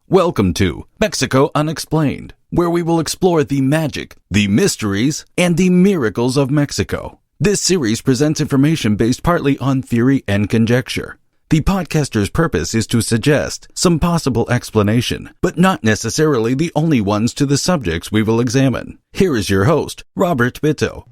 Welcome to Mexico Unexplained, where we will explore the magic, the mysteries, and the miracles of Mexico. This series presents information based partly on theory and conjecture. The podcaster's purpose is to suggest some possible explanation, but not necessarily the only ones to the subjects we will examine. Here is your host, Robert Bitto.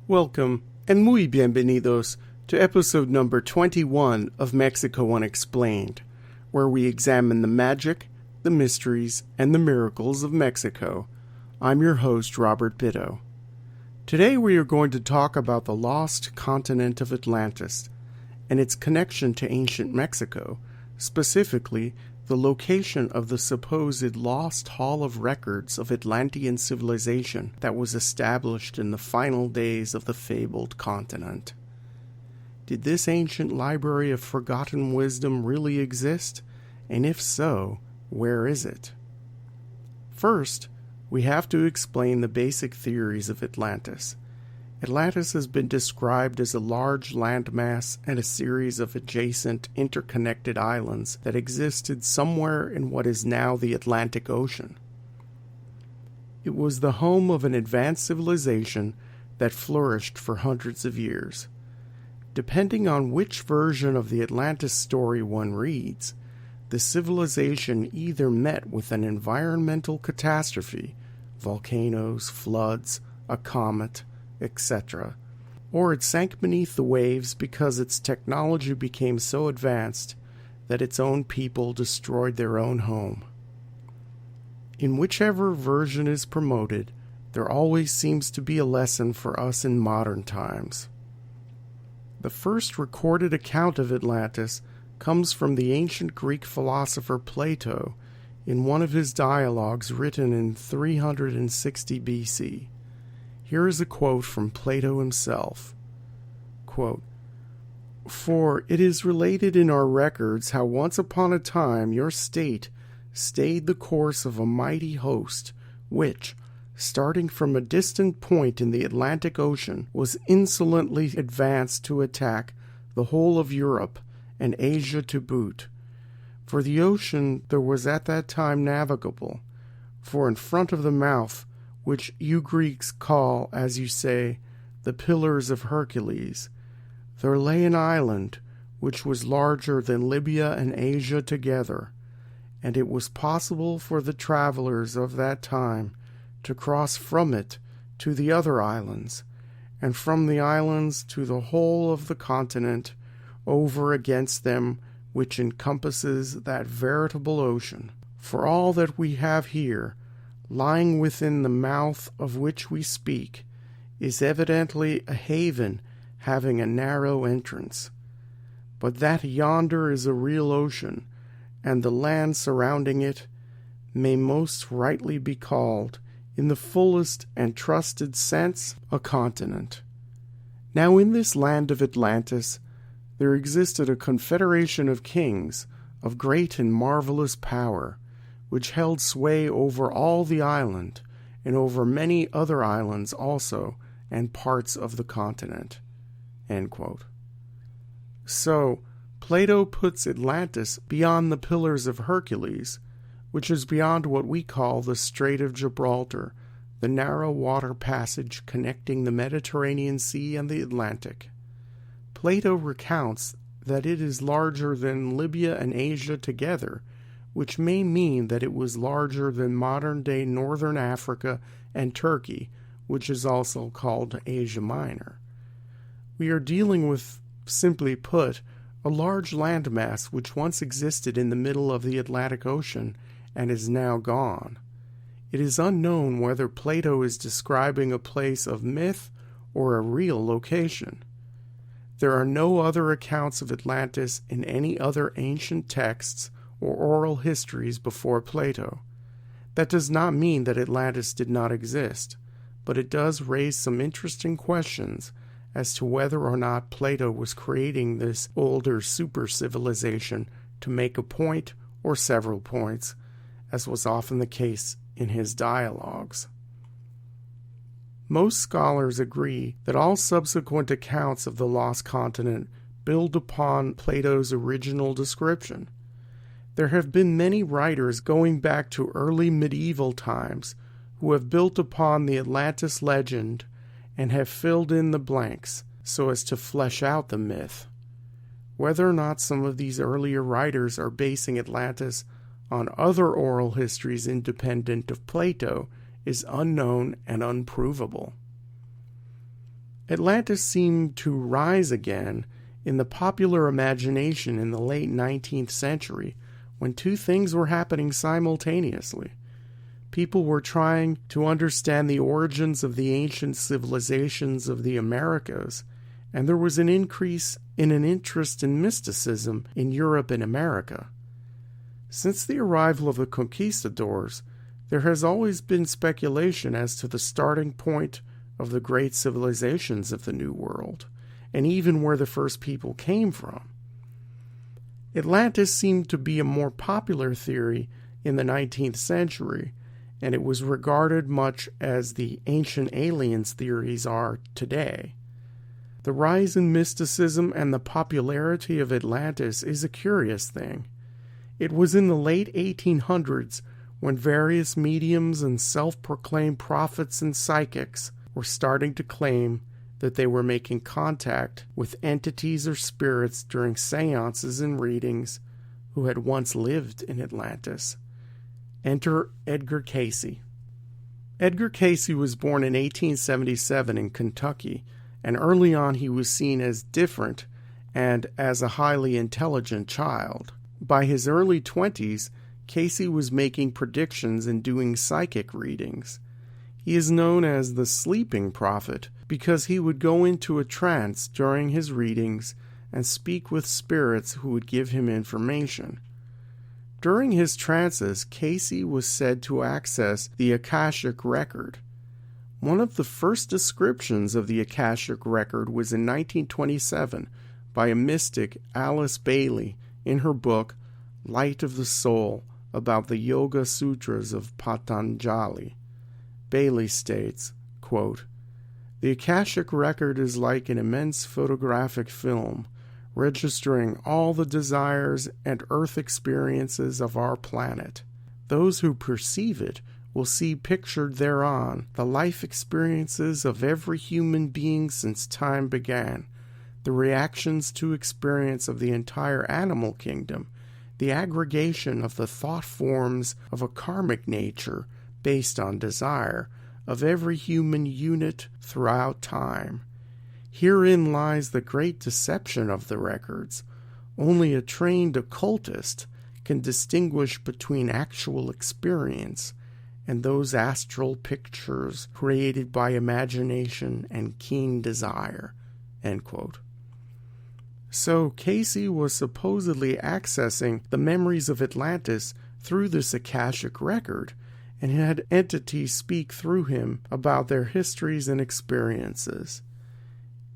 Welcome, and muy bienvenidos to episode number 21 of Mexico Unexplained, where we examine the magic, the mysteries, and the miracles of Mexico. I'm your host, Robert Bitto. Today we are going to talk about the lost continent of Atlantis and its connection to ancient Mexico, specifically the location of the supposed lost Hall of Records of Atlantean civilization that was established in the final days of the fabled continent. Did this ancient library of forgotten wisdom really exist? And if so, where is it? First, we have to explain the basic theories of Atlantis. Atlantis has been described as a large landmass and a series of adjacent, interconnected islands that existed somewhere in what is now the Atlantic Ocean. It was the home of an advanced civilization that flourished for hundreds of years. Depending on which version of the Atlantis story one reads, the civilization either met with an environmental catastrophe, volcanoes, floods, a comet, etc., or it sank beneath the waves because its technology became so advanced that its own people destroyed their own home. In whichever version is promoted, there always seems to be a lesson for us in modern times. The first recorded account of Atlantis comes from the ancient Greek philosopher Plato in one of his dialogues written in 360 BC. Here is a quote from Plato himself. Quote, "For it is related in our records how once upon a time your state stayed the course of a mighty host, which, starting from a distant point in the Atlantic Ocean, was insolently advanced to attack the whole of Europe and Asia to boot. For the ocean there was at that time navigable, for in front of the mouth, which you Greeks call, as you say, the Pillars of Hercules, there lay an island which was larger than Libya and Asia together, and it was possible for the travelers of that time to cross from it to the other islands, and from the islands to the whole of the continent over against them which encompasses that veritable ocean. For all that we have here, lying within the mouth of which we speak, is evidently a haven having a narrow entrance. But that yonder is a real ocean, and the land surrounding it may most rightly be called, in the fullest and trusted sense, a continent. Now in this land of Atlantis there existed a confederation of kings of great and marvelous power, which held sway over all the island, and over many other islands also, and parts of the continent." End quote. So, Plato puts Atlantis beyond the Pillars of Hercules, which is beyond what we call the Strait of Gibraltar, the narrow water passage connecting the Mediterranean Sea and the Atlantic. Plato recounts that it is larger than Libya and Asia together, which may mean that it was larger than modern-day northern Africa and Turkey, which is also called Asia Minor. We are dealing with, simply put, a large landmass which once existed in the middle of the Atlantic Ocean and is now gone. It is unknown whether Plato is describing a place of myth or a real location. There are no other accounts of Atlantis in any other ancient texts or oral histories before Plato. That does not mean that Atlantis did not exist, but it does raise some interesting questions as to whether or not Plato was creating this older super-civilization to make a point or several points, as was often the case in his dialogues. Most scholars agree that all subsequent accounts of the lost continent build upon Plato's original description. There have been many writers going back to early medieval times who have built upon the Atlantis legend and have filled in the blanks so as to flesh out the myth. Whether or not some of these earlier writers are basing Atlantis on other oral histories independent of Plato is unknown and unprovable. Atlantis seemed to rise again in the popular imagination in the late 19th century when two things were happening simultaneously. People were trying to understand the origins of the ancient civilizations of the Americas, and there was an increase in an interest in mysticism in Europe and America. Since the arrival of the conquistadors, there has always been speculation as to the starting point of the great civilizations of the New World, and even where the first people came from. Atlantis seemed to be a more popular theory in the 19th century, and it was regarded much as the ancient aliens theories are today. The rise in mysticism and the popularity of Atlantis is a curious thing. It was in the late 1800s when various mediums and self-proclaimed prophets and psychics were starting to claim that they were making contact with entities or spirits during seances and readings who had once lived in Atlantis. Enter Edgar Cayce. Edgar Cayce was born in 1877 in Kentucky, and early on he was seen as different and as a highly intelligent child. By his early 20s, Cayce was making predictions and doing psychic readings. He is known as the sleeping prophet because he would go into a trance during his readings and speak with spirits who would give him information. During his trances, Cayce was said to access the Akashic record. One of the first descriptions of the Akashic record was in 1927 by a mystic, Alice Bailey, in her book Light of the Soul, about the Yoga Sutras of Patanjali. Bailey states, quote, "The Akashic record is like an immense photographic film, registering all the desires and earth experiences of our planet. Those who perceive it will see pictured thereon the life experiences of every human being since time began, the reactions to experience of the entire animal kingdom, the aggregation of the thought forms of a karmic nature based on desire of every human unit throughout time. Herein lies the great deception of the records. Only a trained occultist can distinguish between actual experience and those astral pictures created by imagination and keen desire." End quote. So Cayce was supposedly accessing the memories of Atlantis through this Akashic record, and had entities speak through him about their histories and experiences.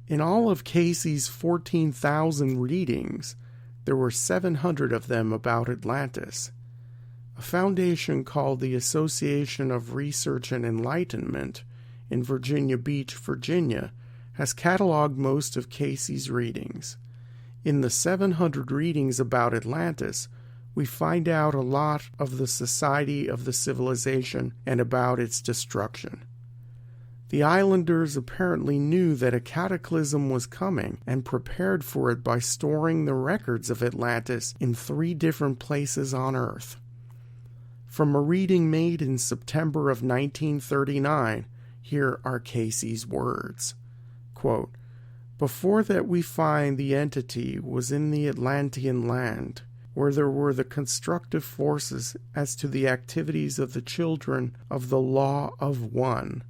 In all of Cayce's 14,000 readings, there were 700 of them about Atlantis. A foundation called the Association of Research and Enlightenment in Virginia Beach, Virginia, has cataloged most of Cayce's readings. In the 700 readings about Atlantis, we find out a lot of the society of the civilization and about its destruction. The islanders apparently knew that a cataclysm was coming and prepared for it by storing the records of Atlantis in 3 different places on Earth. From a reading made in September of 1939, here are Cayce's words. Quote, "Before that we find the entity was in the Atlantean land, where there were the constructive forces as to the activities of the children of the Law of One.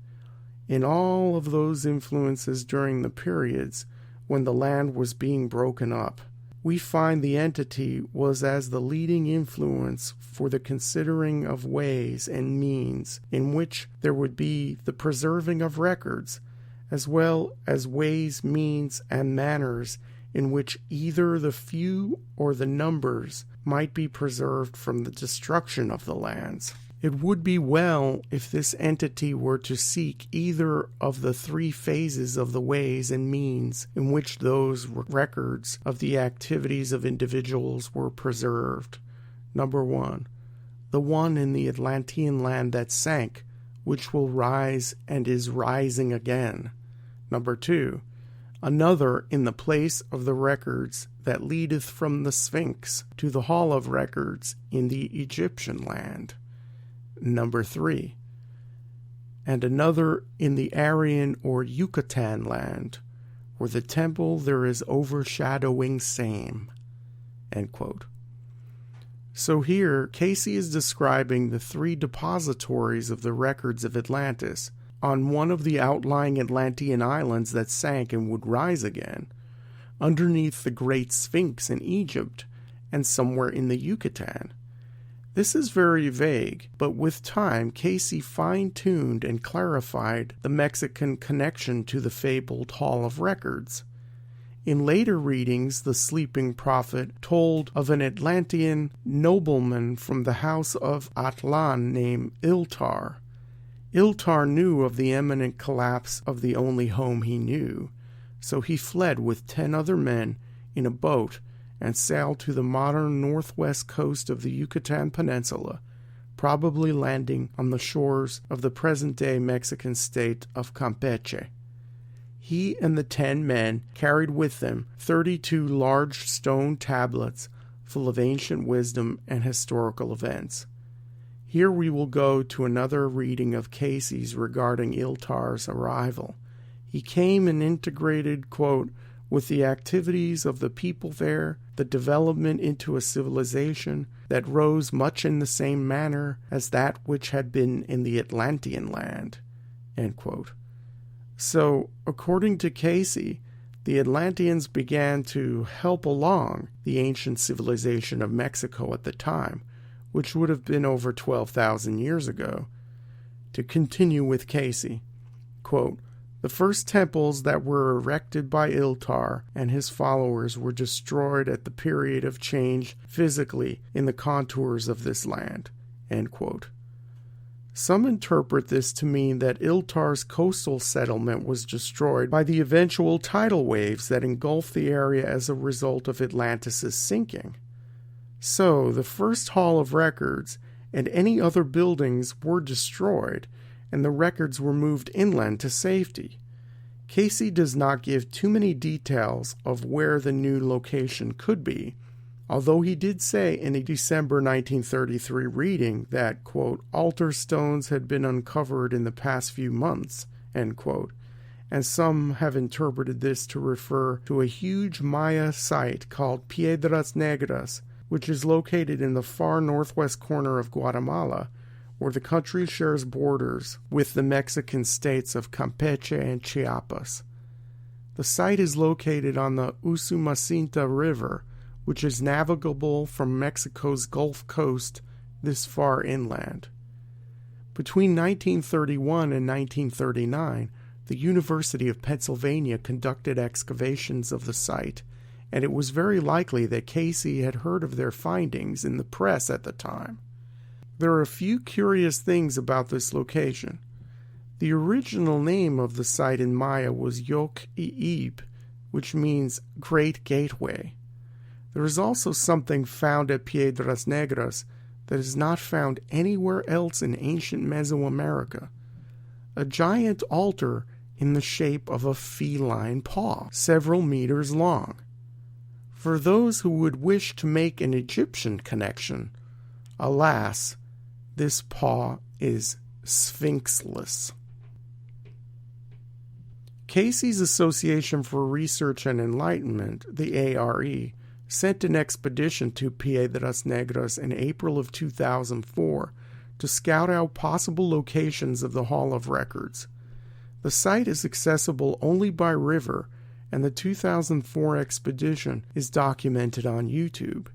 In all of those influences during the periods when the land was being broken up, we find the entity was as the leading influence for the considering of ways and means in which there would be the preserving of records, as well as ways, means, and manners in which either the few or the numbers might be preserved from the destruction of the lands. It would be well if this entity were to seek either of the 3 phases of the ways and means in which those records of the activities of individuals were preserved, Number 1. The one in the Atlantean land that sank, which will rise and is rising again. Number 2. Another in the place of the records that leadeth from the Sphinx to the hall of records in the Egyptian land. Number 3. And another in the Aryan or Yucatan land, where the temple there is overshadowing same. End quote. So here, Cayce is describing the 3 depositories of the records of Atlantis on one of the outlying Atlantean islands that sank and would rise again, underneath the Great Sphinx in Egypt, and somewhere in the Yucatan. This is very vague, but with time, Cayce fine-tuned and clarified the Mexican connection to the fabled Hall of Records. In later readings, the sleeping prophet told of an Atlantean nobleman from the house of Atlan named Iltar. Iltar knew of the imminent collapse of the only home he knew, so he fled with 10 other men in a boat and sailed to the modern northwest coast of the Yucatan Peninsula, probably landing on the shores of the present-day Mexican state of Campeche. He and the 10 men carried with them 32 large stone tablets full of ancient wisdom and historical events. Here we will go to another reading of Cayce's regarding Iltar's arrival. He came and integrated, quote, with the activities of the people there, the development into a civilization that rose much in the same manner as that which had been in the Atlantean land. End quote. So, according to Cayce, the Atlanteans began to help along the ancient civilization of Mexico at the time, which would have been over 12,000 years ago. To continue with Cayce, quote, the first temples that were erected by Iltar and his followers were destroyed at the period of change physically in the contours of this land. End quote. Some interpret this to mean that Iltar's coastal settlement was destroyed by the eventual tidal waves that engulfed the area as a result of Atlantis' sinking. So, the first Hall of Records and any other buildings were destroyed, and the records were moved inland to safety. Cayce does not give too many details of where the new location could be, although he did say in a December 1933 reading that, quote, altar stones had been uncovered in the past few months, end quote, and some have interpreted this to refer to a huge Maya site called Piedras Negras, which is located in the far northwest corner of Guatemala, where the country shares borders with the Mexican states of Campeche and Chiapas. The site is located on the Usumacinta River, which is navigable from Mexico's Gulf Coast this far inland. Between 1931 and 1939, the University of Pennsylvania conducted excavations of the site, and it was very likely that Cayce had heard of their findings in the press at the time. There are a few curious things about this location. The original name of the site in Maya was Yoc-Iib, which means Great Gateway. There is also something found at Piedras Negras that is not found anywhere else in ancient Mesoamerica. A giant altar in the shape of a feline paw, several meters long. For those who would wish to make an Egyptian connection, alas, this paw is sphinxless. Cayce's Association for Research and Enlightenment, the ARE, sent an expedition to Piedras Negras in April of 2004 to scout out possible locations of the Hall of Records. The site is accessible only by river, and the 2004 expedition is documented on YouTube.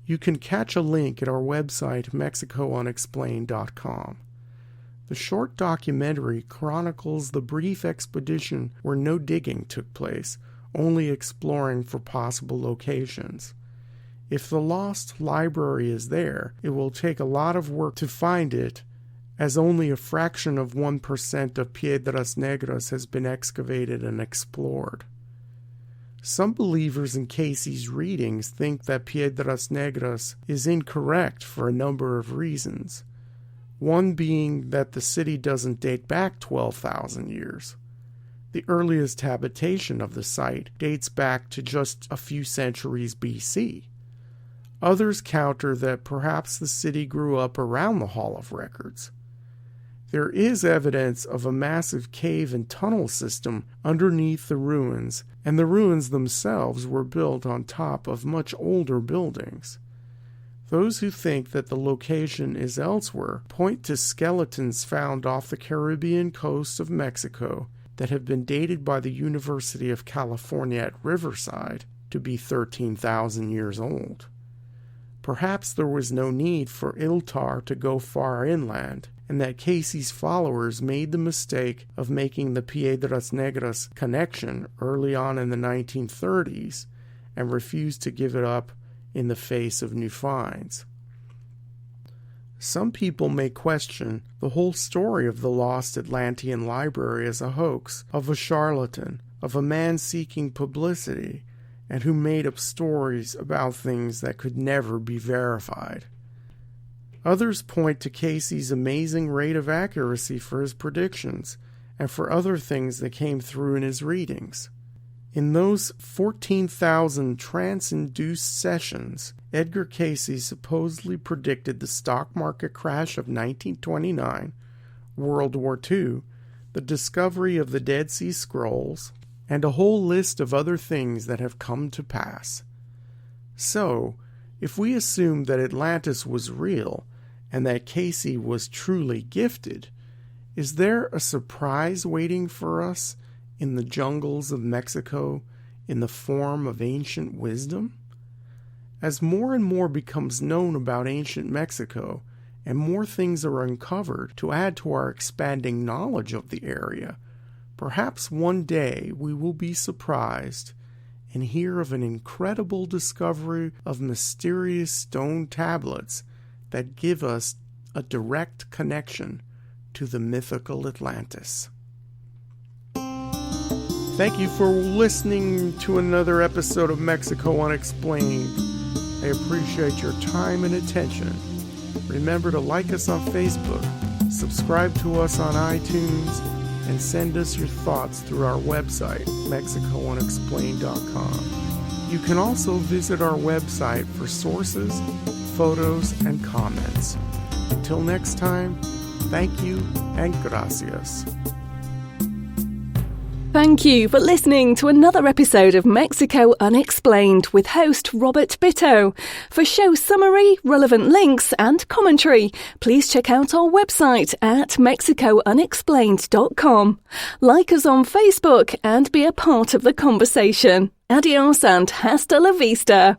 You can catch a link at our website, MexicoUnexplained.com. The short documentary chronicles the brief expedition where no digging took place, only exploring for possible locations. If the lost library is there, it will take a lot of work to find it, as only a fraction of 1% of Piedras Negras has been excavated and explored. Some believers in Cayce's readings think that Piedras Negras is incorrect for a number of reasons. One being that the city doesn't date back 12,000 years. The earliest habitation of the site dates back to just a few centuries BC. Others counter that perhaps the city grew up around the Hall of Records. There is evidence of a massive cave and tunnel system underneath the ruins, and the ruins themselves were built on top of much older buildings. Those who think that the location is elsewhere point to skeletons found off the Caribbean coast of Mexico that have been dated by the University of California at Riverside to be 13,000 years old. Perhaps there was no need for Iltar to go far inland, and that Cayce's followers made the mistake of making the Piedras Negras connection early on in the 1930s and refused to give it up in the face of new finds. Some people may question the whole story of the lost Atlantean library as a hoax of a charlatan, of a man seeking publicity, and who made up stories about things that could never be verified. Others point to Cayce's amazing rate of accuracy for his predictions, and for other things that came through in his readings. In those 14,000 trance-induced sessions, Edgar Cayce supposedly predicted the stock market crash of 1929, World War II, the discovery of the Dead Sea Scrolls, and a whole list of other things that have come to pass. So, if we assume that Atlantis was real, and that Cayce was truly gifted, is there a surprise waiting for us in the jungles of Mexico in the form of ancient wisdom? As more and more becomes known about ancient Mexico, and more things are uncovered to add to our expanding knowledge of the area, perhaps one day we will be surprised and hear of an incredible discovery of mysterious stone tablets that give us a direct connection to the mythical Atlantis. Thank you for listening to another episode of Mexico Unexplained. I appreciate your time and attention. Remember to like us on Facebook, subscribe to us on iTunes, and send us your thoughts through our website, MexicoUnexplained.com. You can also visit our website for sources, photos, and comments. Until next time, thank you and gracias. Thank you for listening to another episode of Mexico Unexplained with host Robert Bitto. For show summary, relevant links and commentary, please check out our website at MexicoUnexplained.com. Like us on Facebook and be a part of the conversation. Adios and hasta la vista.